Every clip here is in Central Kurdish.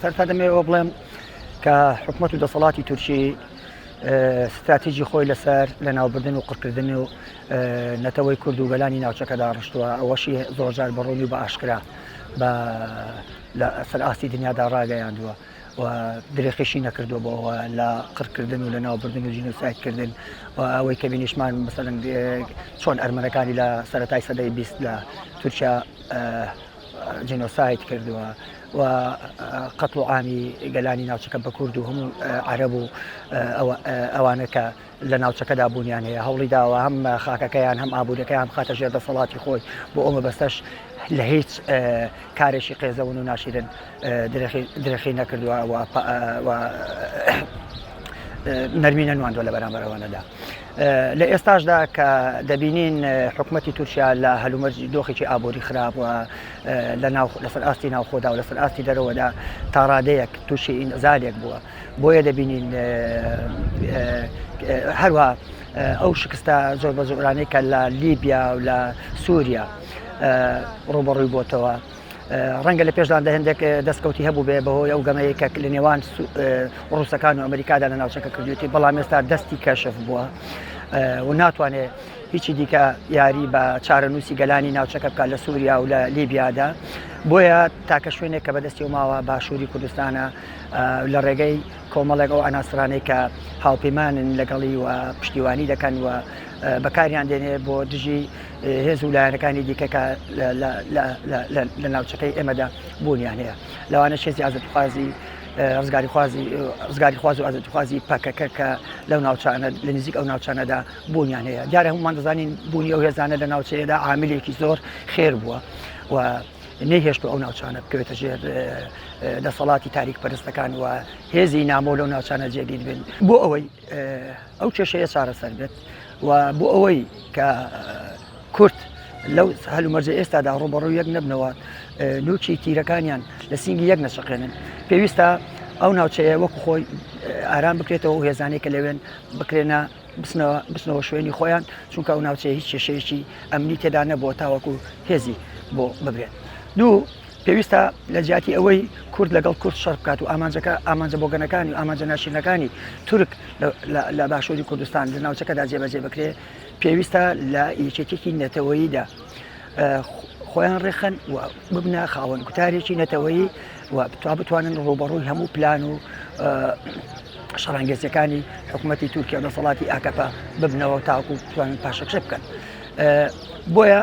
سەرتا دەمەوێت بڵێم کە حکوومەت و دەسەڵاتی تورکی استراتیژی خۆی لەسەر لەناوبردن و قڕکردن و نەتەوەی کورد و گەلانی ناوچەکەدا ڕشتووە ئەوەشی زۆرجار بەڕوونی و بە ئاشکرا بە لە سەر ئاستی دنیادا ڕاگەیاندووە و درێخیشی نەکردووە بۆەوە لە قڕکردن و لە ناوبردن و ژینۆسایدکردن و ئەوەی کە بینیشمان مەسەڵەن چۆن ئەرمەنەکانی لە سەرەتای سەدەی 20 لە تورکیا جینۆساید کردووە و قەتڵ و عامی گەلانی ناوچەکە بە کورد و هەموو عەرەب و ئەوانە کە لە ناوچەکەدا بوونیان هەیە هەوڵی داوە هەم خاکەکەیان هەم ئابوورەکەیان بخاتە ژێر دەسەڵاتی خۆی بۆ ئەمە بەستەش لە هیچ کارێکی قێزەون و ناشرن درێخی نەکردووە و نەرمینە نواندووە لە بەرامبەرەوەنەدا. لە ئێستاشدا کە دەبینین حکوومەتی تورکیا لە هەلومەرجی دۆخێکی ئابووری خراپ و لەسەر ئاستی ناوخۆدا و لەسەر ئاستی دەرەوەدا تا ڕادەیەک تووشی ئینزالێک بووە بۆیە دەبینین هەروە ئەو شکستە زۆر بە زۆرانەی کە لە لیبیا و لە سووریا ڕوبەڕووی بۆتەوە ڕەنگە لە پێشداندا هەندێک دەستکەوتی هەبوو بێ بەهۆی ئەو گەمەیەکە لە نێوان ڕووسەکان و ئەمریکادا لە ناوچەکە کردوێتی بەڵام ئێستا دەستی کەشف بووە و ناتوانێت هیچی دیکە یاری بە چارەنووسی گەلانی ناوچەکە بکات لە سووریا و لە لیبیادا بۆیە تاکە شوێنێک کە بەدەستی و ماوە باشووری کوردستانە لە ڕێگەی کۆمەڵێک ئەو ئەناسرانەی کە هاوپەیمانن لەگەڵی و پشتیوانی دەکەن و بەکاریان دێنێ بۆ دژی هێز و لایەنەکانی دیکەکە لە ناوچەکەی ئێمەدا بوونیان هەیە لەوانە شێزی ئازادخوازی ڕزگاری خواز و ئازادخوازی پاکەکە کە لەو ناوچانە لە نزیک ئەو ناوچانەدا بوونیان هەیە دیارە هەمومان دەزانین بوونی ئەو هێزانە لە ناوچەیەدا عاملێکی زۆر خێر بووە و نەهێشت ئەو ناوچانە بکەوێتە ژێر دەسەڵاتی تاریک پەرستەکان و هێزی نامۆ لەو ناوچانە جێگیر بن بۆ ئەوەی ئەو کێشەیە چارەسەر بێت و بۆ ئەوەی کە کورد لەو هەلومەرجە ئێستادا ڕوبەڕووی یەک نەبنەوە نوچی تیرەکانیان لە سینگی یەک نەشقێنن پێویستە ئەو ناوچەیە وەکو خۆی ئارام بکرێتەوە و هێزانەی کە لەوێن بکرێنە بچنەوە شوێنی خۆیان چونکە ئەو ناوچەیە هیچ کێشەیەکی ئەمنی تێدا نەبووە تاوەکو هێزی بۆ ببرێت دوو پێویستە لە جیاتی ئەوەی کورد لەگەڵ کورد شەڕ بکات و ئامانجە بۆگەنەکانی و ئامانجە ناشرینەکانی تورک لە باشووری کوردستان لە ناوچەکەدا جێبەجێ بکرێ پێویستە لە یەکێتێکی نەتەوەییدا خۆیان ڕێخەن و ببنە خاوەن کوتارێکی نەتەوەیی و بتوانن ڕوبەڕووی هەموو پلان و شەڕانگەزیەکانی حکوومەتی تورکیا و دەسەڵاتی ئاکەپە ببنەوە تاوەکو بتوانن پاشەکشە بکەن بۆیە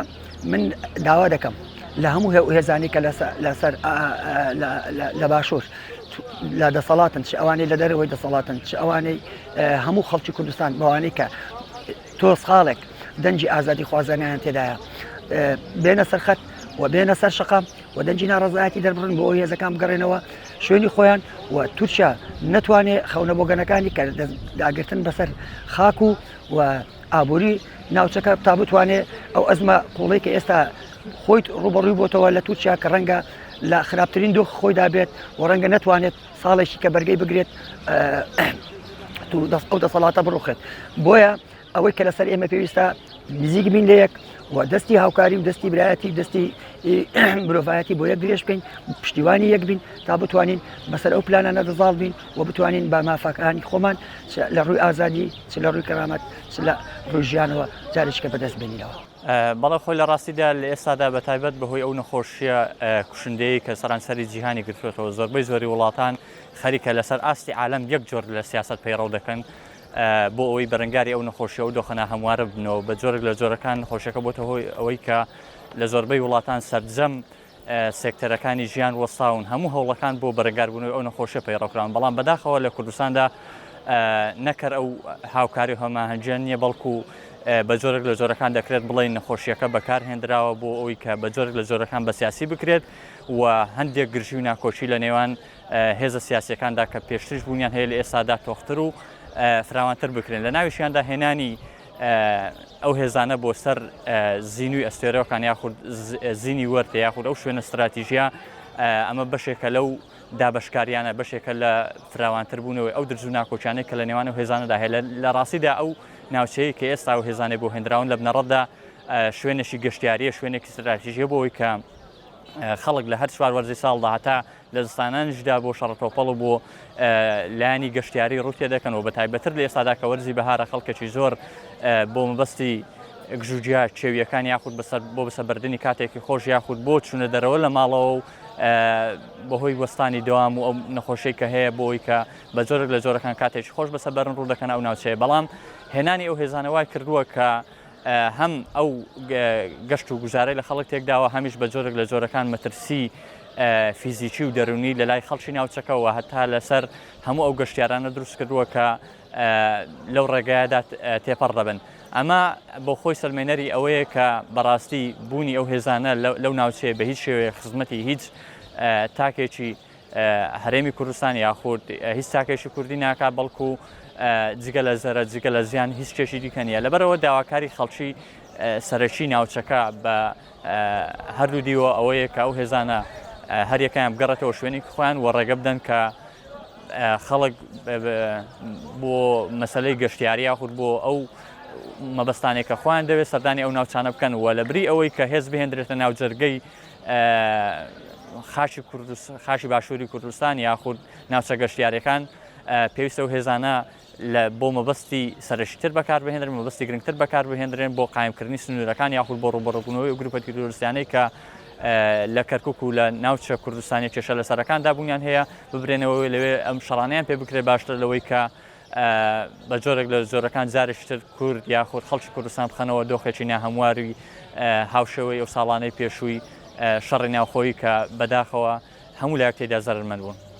من داوا دەکەم لە هەموو هێزانی کە لەسەر لە باشوور لە دەسەڵاتن چ ئەوانەی لە دەرەوەی دەسەڵاتن چ ئەوانەی هەموو خەڵکی کوردستان بەوانەی کە تۆسخاڵێک دەنجی ئازادی خوازانیان تێدایە بێنە سەرخەت و بێنە سەر شەقام و دەنجی ناڕزایەتی دەربڕن بۆ ئەو هێزەکان بگەڕێنەوە شوێنی خۆیان و تورکیا نەتوانێت خەونە بۆگەنەکانی کە داگرتن بەسەر خاک و ئابووری ناوچەکە تا بتوانێت ئەو ئەزمە قوڵی کە ئێستا خۆی ڕوبەڕووی بۆتەوە لە تورکیا کە ڕەنگە لە خراپترین دۆخ خۆیدا بێت و ڕەنگە نەتوانێت ساڵێکی کە بەرگەی بگرێت ئەو دەسەڵاتە بڕوخێت بۆیە ئەوەی کە لەسەر ئێمە پێویستە نزیک بین لە یەک و دەستی هاوکاری و دەستی برایەتی دەستی مرۆڤایەتی بۆ یەک درێژ بکەین پشتیوانی یەک بین تا بتوانین بەسەر ئەو پلانانە دەزاڵ بین و بتوانین بە مافاکانی خۆمان لە ڕووی ئازادی چ لە ڕووی کەرامەت چ لە ڕووی ژیانەوە جارێککە بەدەست بێنینەوە. بەڵێ خۆی لە ڕاستیدا لە ئێستادا بە تایبەت بەهۆی ئەو نەخۆشیە کوشندەیە کە سەرانسەری جیهانی گرتوێتەوە زۆربەی زۆری وڵاتان خەریکە لەسەر ئاستی عالەم یەک جۆر لە سیاست پەیڕەو دەکەن بۆ ئەوەی بەرەنگاری ئەو نەخۆشیە و دۆخەنە هەموارە بنەوە بە جۆرێک لە جۆرەکان نەخۆشیەکە بۆتە هۆی ئەوەی کە لە زۆربەی وڵاتان سەرجەم سێکتەرەکانی ژیان وەستاون هەموو هەوڵەکان بۆ بەرەنگاربوونەوەی ئەو نەخۆشیە پەیڕەوکراون بەڵام بەداخەوە لە کوردستاندا نەکەر ئەو هاوکاری هەماهەنگیان نییە بەڵکو بە جۆرێک لە جۆرەکان دەکرێت بڵێن نەخۆشیەکە بەکارهێنراوە بۆ ئەوەی کە بە جۆرێک لە جۆرەکان بە سیاسی بکرێت و هەندێک گرژی و ناکۆچی لە نێوان هێزە سیاسیەکاندا کە پێشترش بوونیان هەیە لە ئێستادا تۆختر و فراوانتر بکرێن لە ناویشیاندا هێنانی ئەو هێزانە بۆ سەر زینوی ئەستێرەوەکان یاخود زینی وەرتە یاخود ئەو شوێنە استراتیژیا ئەمە بەشێکە لەو دابشکاریانە بەشێکە لە فراوانتر بوونەوەی ئەو درژ و ناکۆچانەی کە لە نێوان و هێزانەدا هەیە لە ڕاستیدا ئەو ناوچەیە کە ئێستا و هێزانێ بۆ هێنراون لە بنەڕەتدا شوێنێکی گەشتیاریە شوێنێکی استراتیژیە بۆ ئەوەی کە خەڵک لە هەر چوار وەرزی ساڵدا هەتا لە زستانانیشدا بۆ شەڕەتۆپەڵ و بۆ لایانی گەشتیاری ڕوتێ دەکەنەوە بە تایبەتر لە ئێستادا کە وەرزی بەهارە خەڵکێکی زۆر بۆ مەبەستی گژوجیا چێویەکان یاخود بۆ بەسەبردننی کاتێکی خۆش یاخود بۆ چوونە دەرەوە لە ماڵەوە و بەهۆی وەستانی دەوام و ئەو نەخۆشەی کە هەیە بۆی کە بە جۆرێک لە جۆرەکان کاتێکی خۆش بەسەبەرن ڕوو دەکەن ئەو ناوچەیە بەڵام هێنانی ئەو هێزانەوای کردووە کە هەم ئەو گەشت و گوزارەی لە خەڵک تێکداوە هەمیش بە جۆرێک لە جۆرەکان مەترسی فیزیکی و دەرونی لە لای خەڵکی ناوچەکەەوە هەتا لەسەر هەموو ئەو گەشتیارانە دروست کردووە کە لەو ڕێگایدا تێپەڕ دەبن. ئەمە بۆ خۆی سەلمێنەری ئەوەیە کە بەڕاستی بوونی ئەو هێزانە لەو ناوچەیە بە هیچ شێوەیە خزمەتی هیچ تاکێکی هەرێمی کوردستان یاخود هیچ تاکێکی کوردی ناکا بەڵکو جگە لە زەرە جگە لە زیان هیچ کێشی دیکەنیە لەبەرەوە داواکاری خەڵکی سەرەکی ناوچەکە بە هەردوو دیوە ئەوەیە کە ئەو هێزانە هەریەکەیان بگەڕێتەوە شوێنی خۆیان و ڕێگە بدەن کە خەڵک بۆ مەسلەی گەشتیاری یاخود بۆ ئەو مەبەستانێکە خۆیان دەوێت سەردانی ئەو ناوچانە بکەن و لە بری ئەوەی کە هێز بهێنرێتە ناو جەرگەی خاشی باشووری کوردستان یاخود ناوچە گەشتیارەکان پێویستە و هێزانە بۆ مەبەستی سەرشتر بەکار بهێنرێن مەبەستی گرنگتر بەکار بهێنرێن بۆ قایمکردنی سنوورەکان یاخود بۆ ڕوبەڕووبوونەوەی گروپەتی تۆریستیانەی کە لە کەرکک و لە ناوچە کوردستانی کێشە لە سەرەکاندا بوونیان هەیە ببرێنەوەی لەوێ ئەم شەڕانیان پێ بکرێت باشتر لەوەی کە بە جۆرێک لە جۆرەکان جارشتر کورد یاخود خەڵکی کوردستان بخەنەوە دۆخێکی ناهەمواری هاوشەوەی ئەو ساڵانەی پێشووی شەڕی ناوخۆیی کە بەداخەوە هەموو لایەک تێدا زەرمەند بوون.